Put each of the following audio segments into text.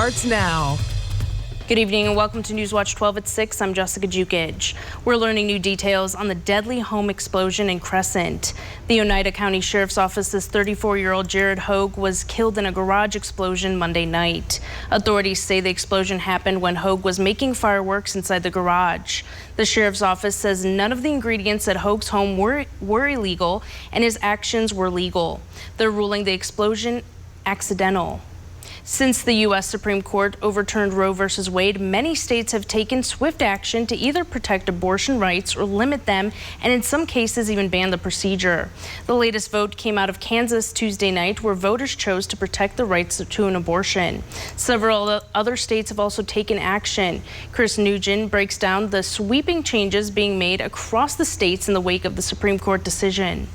starts now. Good evening and welcome to Newswatch 12 at 6. I'm Jessica Jukic. We're learning new details on the deadly home explosion in Crescent. The Oneida County Sheriff's Office's 34-year-old Jared Hogue was killed in a garage explosion Monday night. Authorities say the explosion happened when Hogue was making fireworks inside the garage. The Sheriff's Office says none of the ingredients at Hogue's home were illegal and his actions were legal. They're ruling the explosion accidental. Since the U.S. Supreme Court overturned Roe v. Wade, many states have taken swift action to either protect abortion rights or limit them, and in some cases even ban the procedure. The latest vote came out of Kansas Tuesday night, where voters chose to protect the rights to an abortion. Several other states have also taken action. Chris Nugent breaks down the sweeping changes being made across the states in the wake of the Supreme Court decision.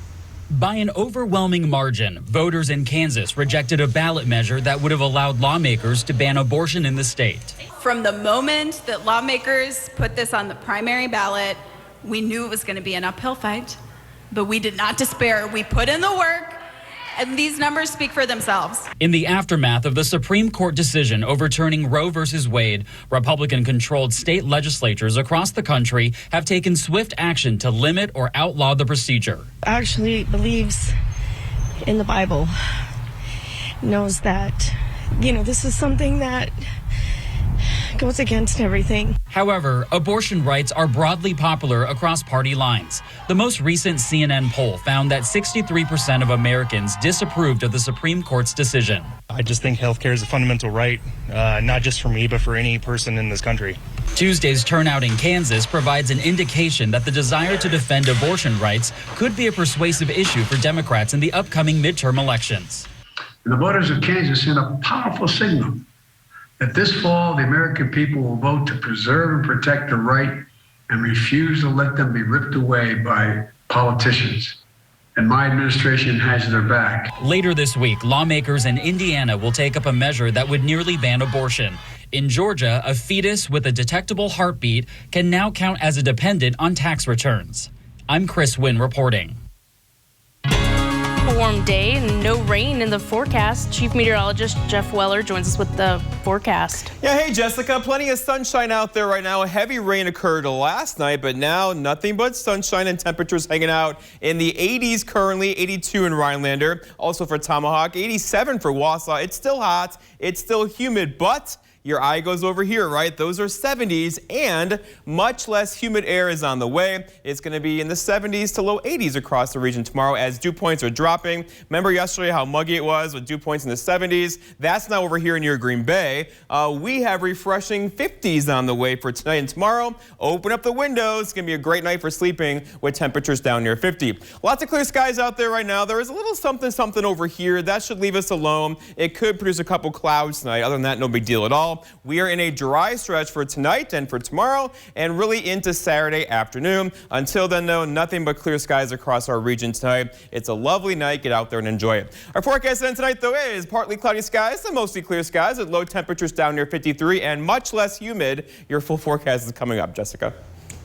By an overwhelming margin, voters in Kansas rejected a ballot measure that would have allowed lawmakers to ban abortion in the state. From the moment that lawmakers put this on the primary ballot, we knew it was going to be an uphill fight, but we did not despair. We put in the work, and these numbers speak for themselves. In the aftermath of the Supreme Court decision overturning Roe v. Wade, Republican-controlled state legislatures across the country have taken swift action to limit or outlaw the procedure. Actually believes in the Bible, knows that, this is something that goes against everything. However, abortion rights are broadly popular across party lines. The most recent CNN poll found that 63% of Americans disapproved of the Supreme Court's decision. I just think healthcare is a fundamental right, not just for me, but for any person in this country. Tuesday's turnout in Kansas provides an indication that the desire to defend abortion rights could be a persuasive issue for Democrats in the upcoming midterm elections. The voters of Kansas sent a powerful signal that this fall the American people will vote to preserve and protect the right and refuse to let them be ripped away by politicians. And my administration has their back. Later this week, lawmakers in Indiana will take up a measure that would nearly ban abortion. In Georgia, a fetus with a detectable heartbeat can now count as a dependent on tax returns. I'm Chris Wynn reporting. A warm day and no rain in the forecast. Chief Meteorologist Jeff Weller joins us with the forecast. Yeah, hey Jessica, plenty of sunshine out there right now. A heavy rain occurred last night, but now nothing but sunshine and temperatures hanging out in the 80s currently, 82 in Rhinelander. Also for Tomahawk, 87 for Wausau. It's still hot, it's still humid, but your eye goes over here, right? Those are 70s, and much less humid air is on the way. It's going to be in the 70s to low 80s across the region tomorrow as dew points are dropping. Remember yesterday how muggy it was with dew points in the 70s? That's now over here near Green Bay. We have refreshing 50s on the way for tonight and tomorrow. Open up the windows. It's going to be a great night for sleeping with temperatures down near 50. Lots of clear skies out there right now. There is a little something over here. That should leave us alone. It could produce a couple clouds tonight. Other than that, no big deal at all. We are in a dry stretch for tonight and for tomorrow and really into Saturday afternoon. Until then, though, nothing but clear skies across our region tonight. It's a lovely night. Get out there and enjoy it. Our forecast then tonight, though, is partly cloudy skies and mostly clear skies with low temperatures down near 53 and much less humid. Your full forecast is coming up, Jessica.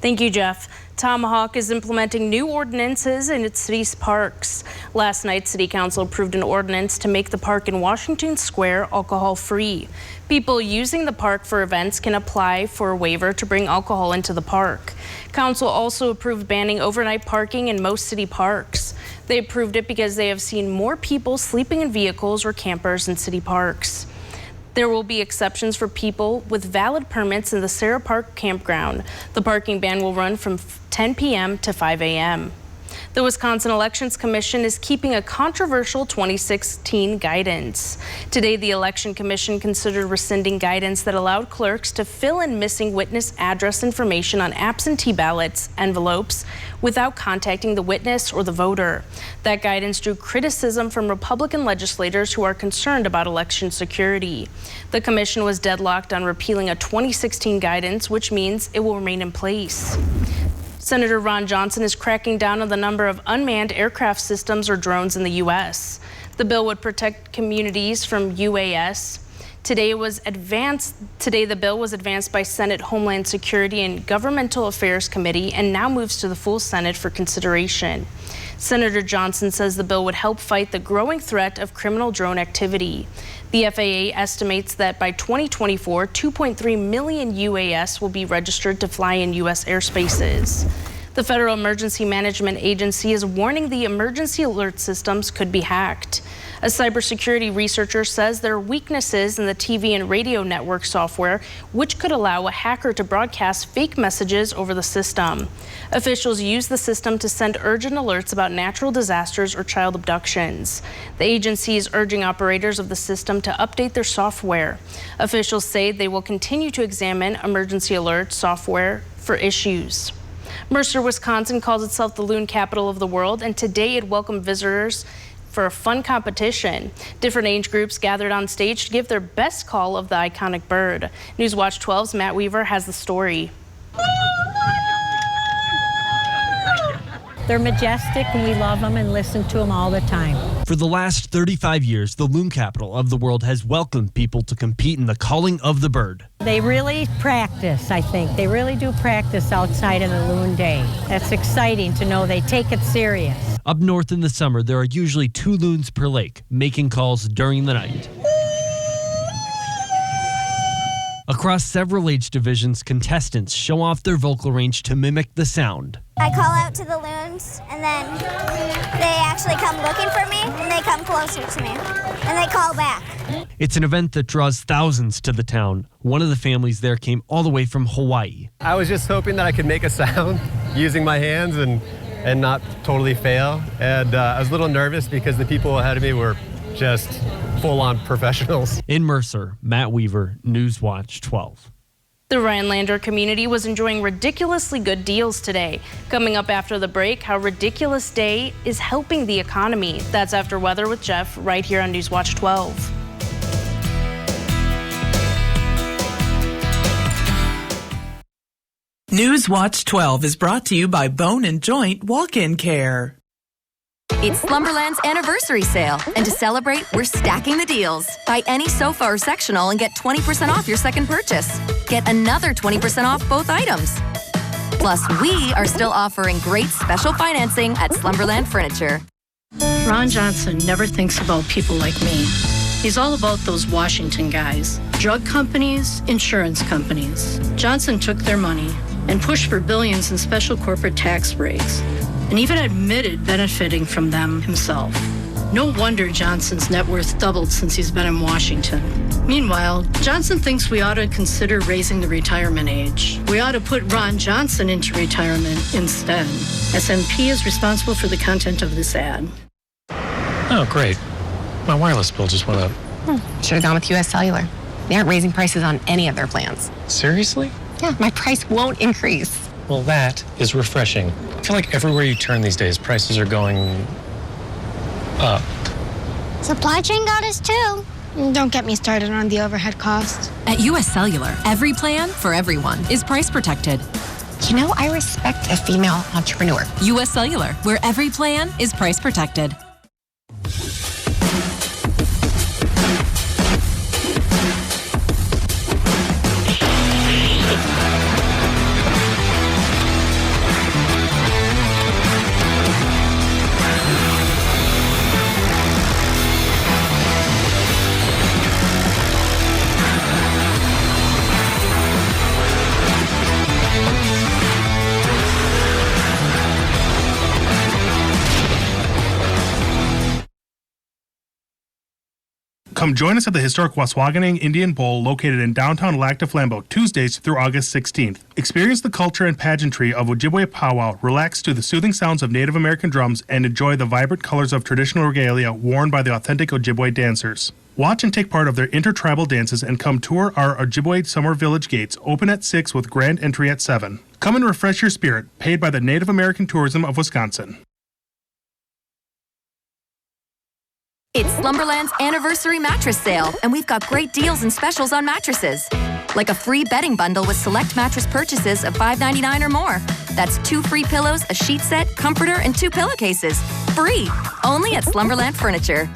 Thank you, Jeff. Tomahawk is implementing new ordinances in its city's parks. Last night, City Council approved an ordinance to make the park in Washington Square alcohol-free. People using the park for events can apply for a waiver to bring alcohol into the park. Council also approved banning overnight parking in most city parks. They approved it because they have seen more people sleeping in vehicles or campers in city parks. There will be exceptions for people with valid permits in the Sarah Park campground. The parking ban will run from 10 p.m. to 5 a.m. The Wisconsin Elections Commission is keeping a controversial 2016 guidance. Today, the Election Commission considered rescinding guidance that allowed clerks to fill in missing witness address information on absentee ballots envelopes without contacting the witness or the voter. That guidance drew criticism from Republican legislators who are concerned about election security. The commission was deadlocked on repealing a 2016 guidance, which means it will remain in place. Senator Ron Johnson is cracking down on the number of unmanned aircraft systems or drones in the U.S. The bill would protect communities from UAS. Today the bill was advanced by Senate Homeland Security and Governmental Affairs Committee and now moves to the full Senate for consideration. Senator Johnson says the bill would help fight the growing threat of criminal drone activity. The FAA estimates that by 2024, 2.3 million UAS will be registered to fly in U.S. airspaces. The Federal Emergency Management Agency is warning the emergency alert systems could be hacked. A cybersecurity researcher says there are weaknesses in the TV and radio network software, which could allow a hacker to broadcast fake messages over the system. Officials use the system to send urgent alerts about natural disasters or child abductions. The agency is urging operators of the system to update their software. Officials say they will continue to examine emergency alert software for issues. Mercer, Wisconsin calls itself the loon capital of the world, and today it welcomed visitors for a fun competition. Different age groups gathered on stage to give their best call of the iconic bird. Newswatch 12's Matt Weaver has the story. They're majestic and we love them and listen to them all the time. For the last 35 years, the loon capital of the world has welcomed people to compete in the calling of the bird. They really practice, I think. They really do practice outside of the Loon Day. That's exciting to know they take it serious. Up north in the summer, there are usually 2 loons per lake, making calls during the night. Across several age divisions, contestants show off their vocal range to mimic the sound. I call out to the loons, and then they actually come looking for me, and they come closer to me, and they call back. It's an event that draws thousands to the town. One of the families there came all the way from Hawaii. I was just hoping that I could make a sound using my hands and not totally fail. And I was a little nervous because the people ahead of me were just full-on professionals. In Mercer, Matt Weaver, Newswatch 12. The Rhinelander community was enjoying ridiculously good deals today. Coming up after the break, how Ridiculous Day is helping the economy. That's After Weather with Jeff right here on Newswatch 12. Newswatch 12 is brought to you by Bone and Joint Walk-In Care. It's Slumberland's anniversary sale, and to celebrate, we're stacking the deals. Buy any sofa or sectional and get 20% off your second purchase. Get another 20% off both items. Plus, we are still offering great special financing at Slumberland Furniture. Ron Johnson never thinks about people like me. He's all about those Washington guys. Drug companies, insurance companies. Johnson took their money and pushed for billions in special corporate tax breaks, and even admitted benefiting from them himself. No wonder Johnson's net worth doubled since he's been in Washington. Meanwhile, Johnson thinks we ought to consider raising the retirement age. We ought to put Ron Johnson into retirement instead. SNP is responsible for the content of this ad. Oh, great. My wireless bill just went up. Should have gone with US Cellular. They aren't raising prices on any of their plans. Seriously? Yeah, my price won't increase. Well, that is refreshing. I feel like everywhere you turn these days, prices are going up. Supply chain got us too. Don't get me started on the overhead cost. At US Cellular, every plan for everyone is price protected. You know, I respect a female entrepreneur. US Cellular, where every plan is price protected. Come join us at the historic Waswaganing Indian Bowl located in downtown Lac du Flambeau Tuesdays through August 16th. Experience the culture and pageantry of Ojibwe powwow, relax to the soothing sounds of Native American drums, and enjoy the vibrant colors of traditional regalia worn by the authentic Ojibwe dancers. Watch and take part of their intertribal dances and come tour our Ojibwe Summer Village gates, open at 6 with grand entry at 7. Come and refresh your spirit, paid by the Native American Tourism of Wisconsin. It's Slumberland's anniversary mattress sale, and we've got great deals and specials on mattresses. Like a free bedding bundle with select mattress purchases of $5.99 or more. That's 2 free pillows, a sheet set, comforter, and 2 pillowcases. Free! Only at Slumberland Furniture.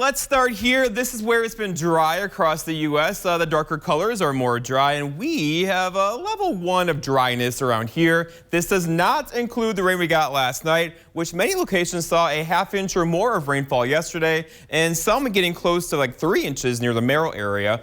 let's start here. This is where it's been dry across the U.S. The darker colors are more dry, and we have a level 1 of dryness around here. This does not include the rain we got last night, which many locations saw a ½ inch or more of rainfall yesterday, and some getting close to like 3 inches near the Merrill area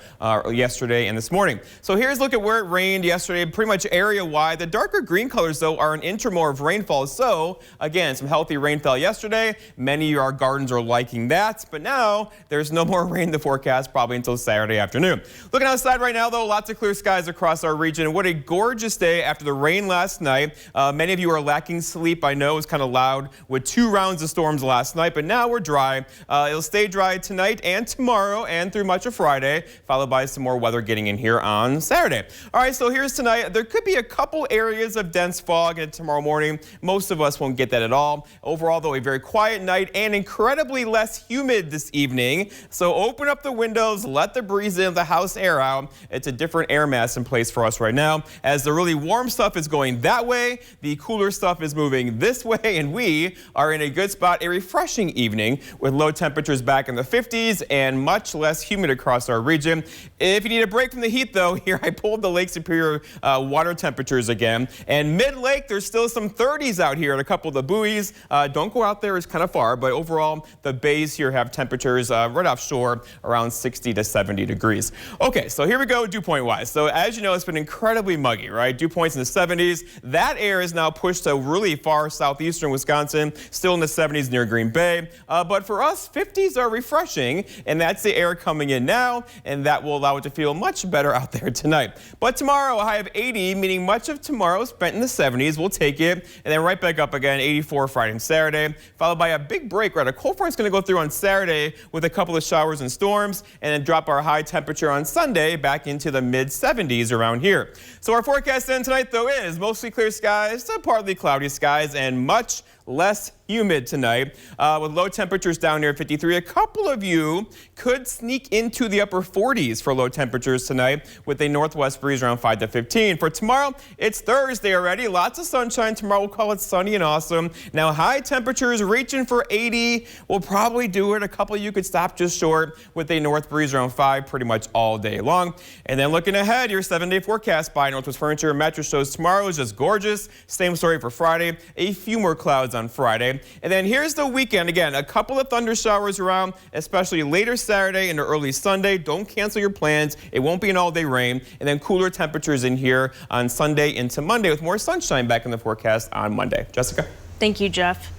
yesterday and this morning. So here's a look at where it rained yesterday, pretty much area-wide. The darker green colors, though, are an inch or more of rainfall. So, again, some healthy rainfall yesterday. Many of our gardens are liking that, but now there's no more rain in the forecast probably until Saturday afternoon. Looking outside right now, though, lots of clear skies across our region. What a gorgeous day after the rain last night. Many of you are lacking sleep. I know it was kind of loud with 2 rounds of storms last night, but now we're dry. It'll stay dry tonight and tomorrow and through much of Friday, followed by some more weather getting in here on Saturday. All right, so here's tonight. There could be a couple areas of dense fog tomorrow morning. Most of us won't get that at all. Overall, though, a very quiet night and incredibly less humid this evening. So open up the windows, let the breeze in, the house air out. It's a different air mass in place for us right now. As the really warm stuff is going that way, the cooler stuff is moving this way, and we are in a good spot. A refreshing evening with low temperatures back in the 50s and much less humid across our region. If you need a break from the heat, though, here I pulled the Lake Superior water temperatures again. And mid-lake, there's still some 30s out here at a couple of the buoys. Don't go out there, it's kind of far, but overall, the bays here have temperatures right offshore around 60 to 70 degrees. Okay, so here we go dew point wise. So as you know, it's been incredibly muggy, right? Dew points in the 70s. That air is now pushed to really far southeastern Wisconsin, still in the 70s near Green Bay. But for us, 50s are refreshing, and that's the air coming in now, and that will allow it to feel much better out there tonight. But tomorrow, a high of 80, meaning much of tomorrow spent in the 70s. We'll take it, and then right back up again, 84 Friday and Saturday, followed by a big break, right? A cold front's going to go through on Saturday with a couple of showers and storms, and then drop our high temperature on Sunday back into the mid-70s around here. So our forecast then tonight, though, is mostly clear skies to partly cloudy skies and much less humid tonight with low temperatures down near 53. A couple of you could sneak into the upper 40s for low temperatures tonight with a northwest breeze around 5 to 15. For tomorrow, it's Thursday already. Lots of sunshine. Tomorrow we'll call it sunny and awesome. Now high temperatures reaching for 80. We'll probably do it. A couple of you could stop just short with a north breeze around 5 pretty much all day long. And then looking ahead, your 7-day forecast by Northwest Furniture and Mattress shows tomorrow is just gorgeous. Same story for Friday. A few more clouds on Friday. And then here's the weekend. Again, a couple of thunder showers around, especially later Saturday into early Sunday. Don't cancel your plans. It won't be an all-day rain. And then cooler temperatures in here on Sunday into Monday with more sunshine back in the forecast on Monday. Jessica? Thank you, Jeff.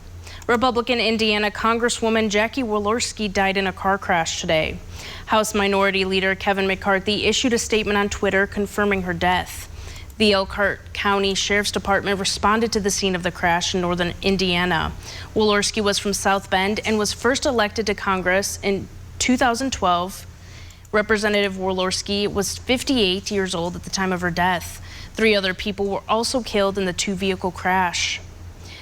Republican Indiana Congresswoman Jackie Warlorski died in a car crash today. House Minority Leader Kevin McCarthy issued a statement on Twitter confirming her death. The Elkhart County Sheriff's Department responded to the scene of the crash in northern Indiana. Warlorski was from South Bend and was first elected to Congress in 2012. Representative Warlorski was 58 years old at the time of her death. 3 other people were also killed in the 2-vehicle crash.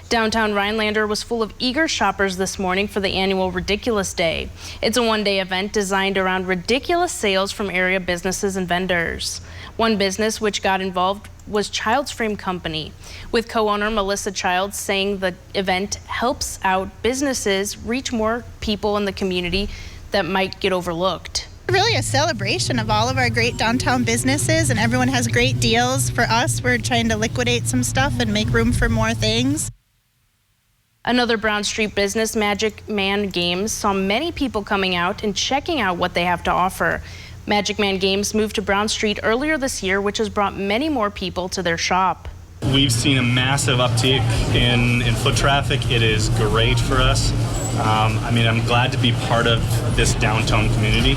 Downtown Rhinelander was full of eager shoppers this morning for the annual Ridiculous Day. It's a one-day event designed around ridiculous sales from area businesses and vendors. One business which got involved was Child's Frame Company, with co-owner Melissa Childs saying the event helps out businesses reach more people in the community that might get overlooked. Really a celebration of all of our great downtown businesses, and everyone has great deals. For us, we're trying to liquidate some stuff and make room for more things. Another Brown Street business, Magic Man Games, saw many people coming out and checking out what they have to offer. Magic Man Games moved to Brown Street earlier this year, which has brought many more people to their shop. We've seen a massive uptick in foot traffic. It is great for us. I'm glad to be part of this downtown community,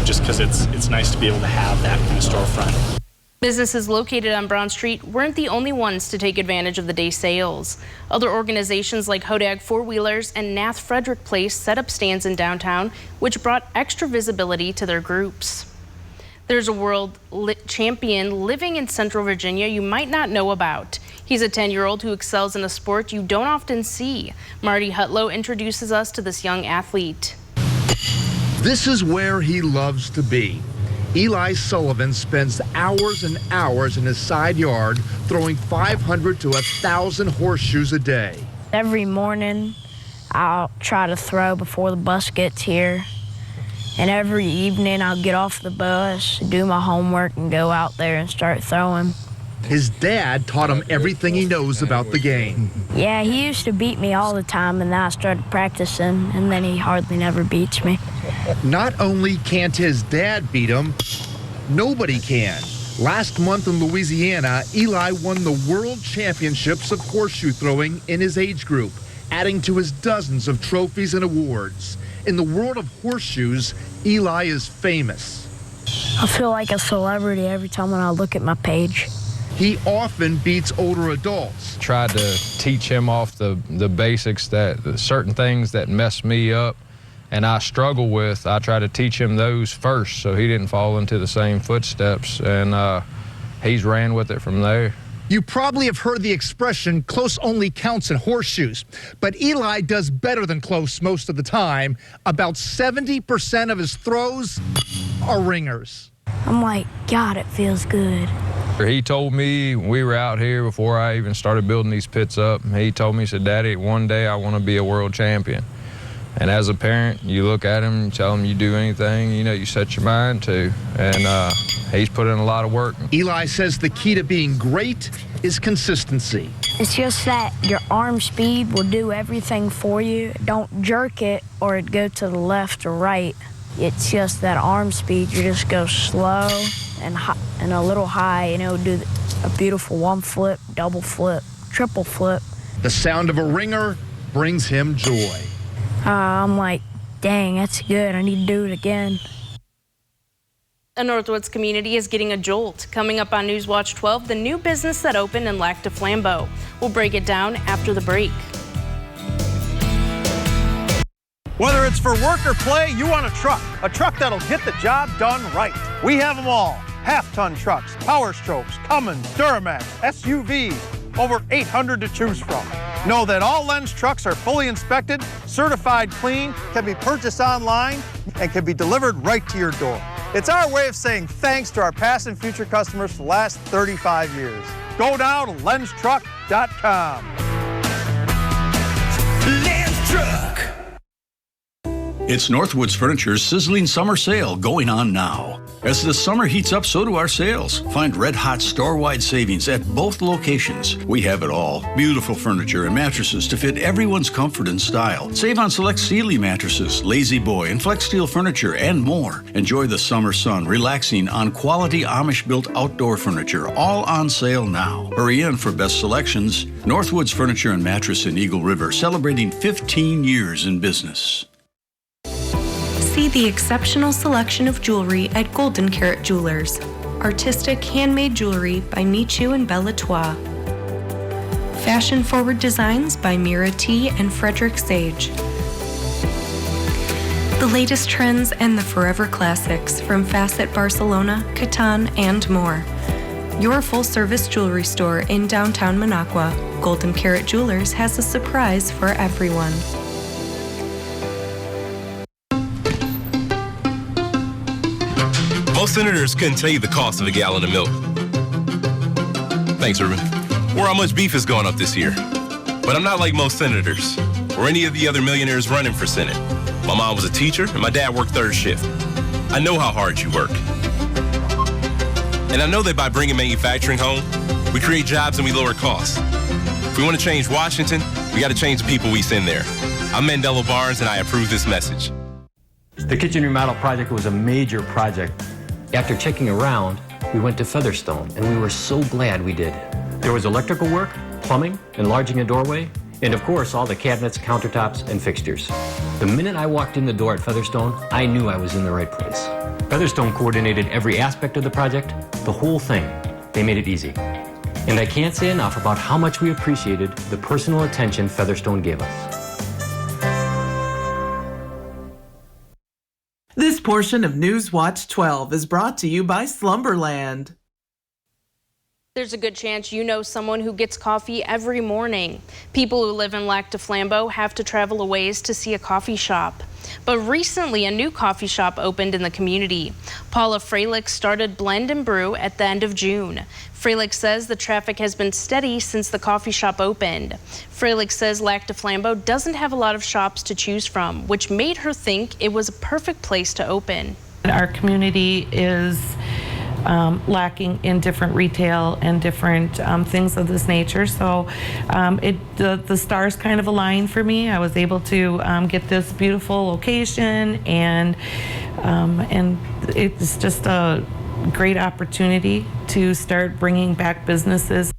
just because it's nice to be able to have that kind of storefront. Businesses located on Brown Street weren't the only ones to take advantage of the day sales. Other organizations like Hodag Four-Wheelers and Nath Frederick Place set up stands in downtown, which brought extra visibility to their groups. There's a world champion living in Central Virginia you might not know about. He's a 10-year-old who excels in a sport you don't often see. Marty Hutlow introduces us to this young athlete. This is where he loves to be. Eli Sullivan spends hours and hours in his side yard throwing 500 to 1,000 horseshoes a day. Every morning I'll try to throw before the bus gets here. And every evening I'll get off the bus, do my homework, and go out there and start throwing. His dad taught him everything he knows about the game. Yeah, he used to beat me all the time, and then I started practicing, and then he hardly never beats me. Not only can't his dad beat him, nobody can. Last month in Louisiana, Eli won the World Championships of horseshoe throwing in his age group, adding to his dozens of trophies and awards. In the world of horseshoes, Eli is famous. I feel like a celebrity every time when I look at my page. He often beats older adults. Tried to teach him off the basics, that certain things that mess me up and I struggle with, I try to teach him those first so he didn't fall into the same footsteps, and he's ran with it from there. You probably have heard the expression, close only counts in horseshoes, but Eli does better than close most of the time. About 70% of his throws are ringers. I'm like, God, it feels good. He told me when we were out here before I even started building these pits up, he told me, he said, Daddy, one day I want to be a world champion. And as a parent, you look at him and tell him you do anything, you set your mind to. And he's put in a lot of work. Eli says the key to being great is consistency. It's just that your arm speed will do everything for you. Don't jerk it or it go to the left or right. It's just that arm speed, you just go slow and a little high, and it'll do a beautiful one flip, double flip, triple flip. The sound of a ringer brings him joy. I'm like, dang, that's good. I need to do it again. A Northwoods community is getting a jolt. Coming up on Newswatch 12, the new business that opened in Lac du Flambeau. We'll break it down after the break. Whether it's for work or play, you want a truck that'll get the job done right. We have them all. Half-ton trucks, Power Strokes, Cummins, Duramax, SUVs, over 800 to choose from. Know that all Lens trucks are fully inspected, certified clean, can be purchased online, and can be delivered right to your door. It's our way of saying thanks to our past and future customers for the last 35 years. Go now to lenstruck.com. Lens Truck. It's Northwoods Furniture's sizzling summer sale going on now. As the summer heats up, so do our sales. Find red-hot store-wide savings at both locations. We have it all. Beautiful furniture and mattresses to fit everyone's comfort and style. Save on select Sealy mattresses, Lazy Boy, and Flex Steel furniture, and more. Enjoy the summer sun, relaxing on quality Amish-built outdoor furniture, all on sale now. Hurry in for best selections. Northwoods Furniture and Mattress in Eagle River, celebrating 15 years in business. See the exceptional selection of jewelry at Golden Carat Jewelers. Artistic handmade jewelry by Michu and Belle Latour. Fashion-forward designs by Mira T. and Frederick Sage. The latest trends and the forever classics from Facet Barcelona, Catan, and more. Your full-service jewelry store in downtown Minocqua, Golden Carat Jewelers has a surprise for everyone. Most senators couldn't tell you the cost of a gallon of milk. Thanks, Ruben. Or how much beef has gone up this year. But I'm not like most senators, or any of the other millionaires running for Senate. My mom was a teacher, and my dad worked third shift. I know how hard you work. And I know that by bringing manufacturing home, we create jobs and we lower costs. If we want to change Washington, we got to change the people we send there. I'm Mandela Barnes, and I approve this message. The kitchen remodel project was a major project. After checking around, we went to Featherstone, and we were so glad we did. There was electrical work, plumbing, enlarging a doorway, and of course, all the cabinets, countertops, and fixtures. The minute I walked in the door at Featherstone, I knew I was in the right place. Featherstone coordinated every aspect of the project, the whole thing. They made it easy. And I can't say enough about how much we appreciated the personal attention Featherstone gave us. This portion of Newswatch 12 is brought to you by Slumberland. There's a good chance you know someone who gets coffee every morning. People who live in Lac du Flambeau have to travel a ways to see a coffee shop. But recently, a new coffee shop opened in the community. Paula Freilich started Blend and Brew at the end of June. Freilich says the traffic has been steady since the coffee shop opened. Freilich says Lac du Flambeau doesn't have a lot of shops to choose from, which made her think it was a perfect place to open. Our community is lacking in different retail and different things of this nature. So the stars kind of aligned for me. I was able to get this beautiful location, and it's just a great opportunity to start bringing back businesses.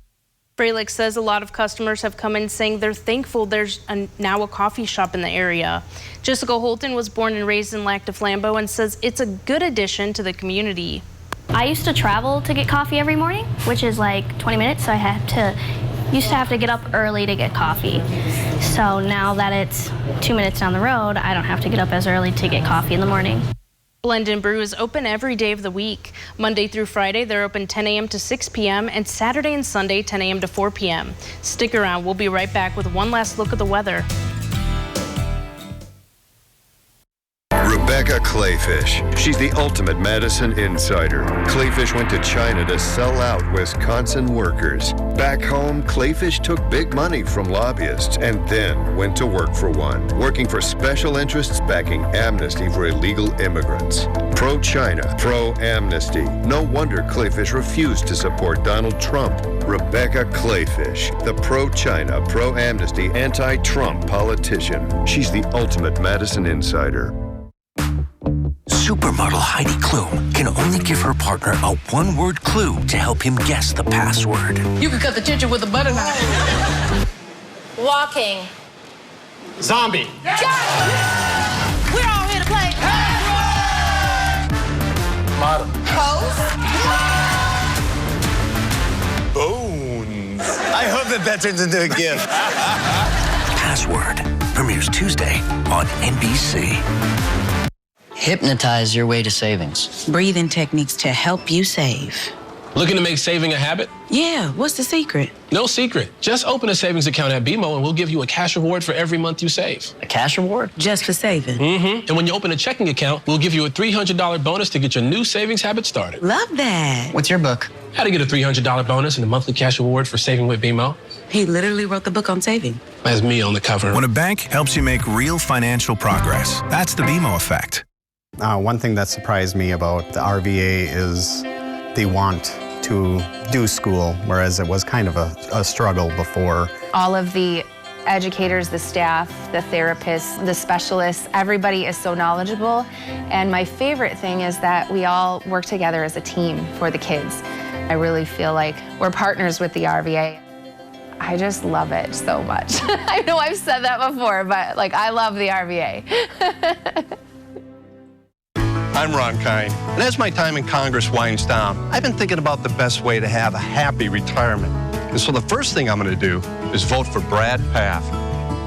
Freilich says a lot of customers have come in saying they're thankful there's now a coffee shop in the area. Jessica Holton was born and raised in Lac du Flambeau and says it's a good addition to the community. I used to travel to get coffee every morning, which is like 20 minutes, so I used to have to get up early to get coffee. So now that it's 2 minutes down the road, I don't have to get up as early to get coffee in the morning. Blend and Brew is open every day of the week. Monday through Friday, they're open 10 a.m. to 6 p.m. and Saturday and Sunday, 10 a.m. to 4 p.m. Stick around. We'll be right back with one last look at the weather. Rebecca Clayfish. She's the ultimate Madison insider. Clayfish went to China to sell out Wisconsin workers. Back home, Clayfish took big money from lobbyists and then went to work for one, working for special interests backing amnesty for illegal immigrants. Pro-China, pro-amnesty. No wonder Clayfish refused to support Donald Trump. Rebecca Clayfish, the pro-China, pro-amnesty, anti-Trump politician. She's the ultimate Madison insider. Supermodel Heidi Klum can only give her partner a one-word clue to help him guess the password. You could cut the ginger with a butter knife. Walking. Zombie. Yeah. We're all here to play. Model. Pose. Bones. I hope that turns into a gift. Password premieres Tuesday on NBC. Hypnotize your way to savings. Breathing techniques to help you save. Looking to make saving a habit? Yeah, what's the secret? No secret. Just open a savings account at BMO and we'll give you a cash reward for every month you save. A cash reward? Just for saving. Mm-hmm. And when you open a checking account, we'll give you a $300 bonus to get your new savings habit started. Love that. What's your book? How to get a $300 bonus and a monthly cash reward for saving with BMO. He literally wrote the book on saving. That's me on the cover. When a bank helps you make real financial progress, that's the BMO effect. One thing that surprised me about the RVA is they want to do school, whereas it was kind of a struggle before. All of the educators, the staff, the therapists, the specialists, everybody is so knowledgeable. And my favorite thing is that we all work together as a team for the kids. I really feel like we're partners with the RVA. I just love it so much. I know I've said that before, but I love the RVA. I'm Ron Kine, and as my time in Congress winds down, I've been thinking about the best way to have a happy retirement. And so the first thing I'm going to do is vote for Brad Pfaff.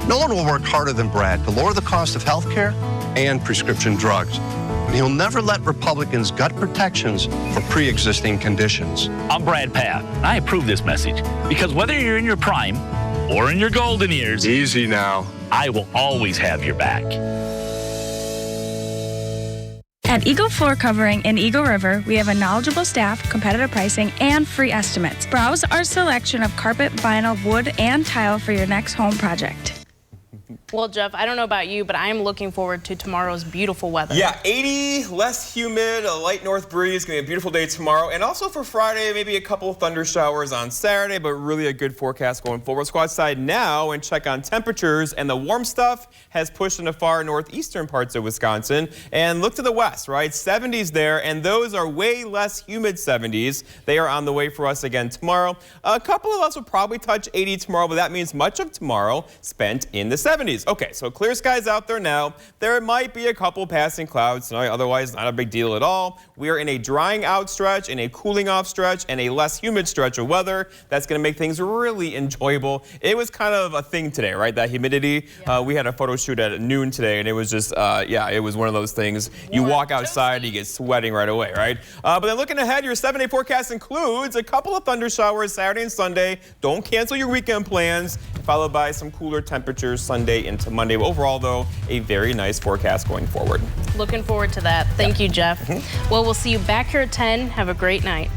No one will work harder than Brad to lower the cost of health care and prescription drugs. But he'll never let Republicans gut protections for pre-existing conditions. I'm Brad Pfaff. I approve this message because whether you're in your prime or in your golden years, easy now, I will always have your back. At Eagle Floor Covering in Eagle River, we have a knowledgeable staff, competitive pricing, and free estimates. Browse our selection of carpet, vinyl, wood, and tile for your next home project. Well, Jeff, I don't know about you, but I'm looking forward to tomorrow's beautiful weather. Yeah, 80, less humid, a light north breeze. Going to be a beautiful day tomorrow. And also for Friday, maybe a couple of thunder showers on Saturday, but really a good forecast going forward. Let's go outside now and check on temperatures. And the warm stuff has pushed into far northeastern parts of Wisconsin. And look to the west, right? 70s there, and those are way less humid 70s. They are on the way for us again tomorrow. A couple of us will probably touch 80 tomorrow, but that means much of tomorrow spent in the 70s. Okay, so clear skies out there now. There might be a couple passing clouds tonight, otherwise not a big deal at all. We are in a drying out stretch, in a cooling off stretch, and a less humid stretch of weather. That's going to make things really enjoyable. It was kind of a thing today, right? That humidity. Yeah. We had a photo shoot at noon today, and it was just, it was one of those things. You walk outside, you get sweating right away, right? But then looking ahead, your 7-day forecast includes a couple of thunder showers Saturday and Sunday. Don't cancel your weekend plans, followed by some cooler temperatures Sunday into Monday. Overall, though, a very nice forecast going forward. Looking forward to that. Thank you, Jeff. Well, we'll see you back here at 10. Have a great night.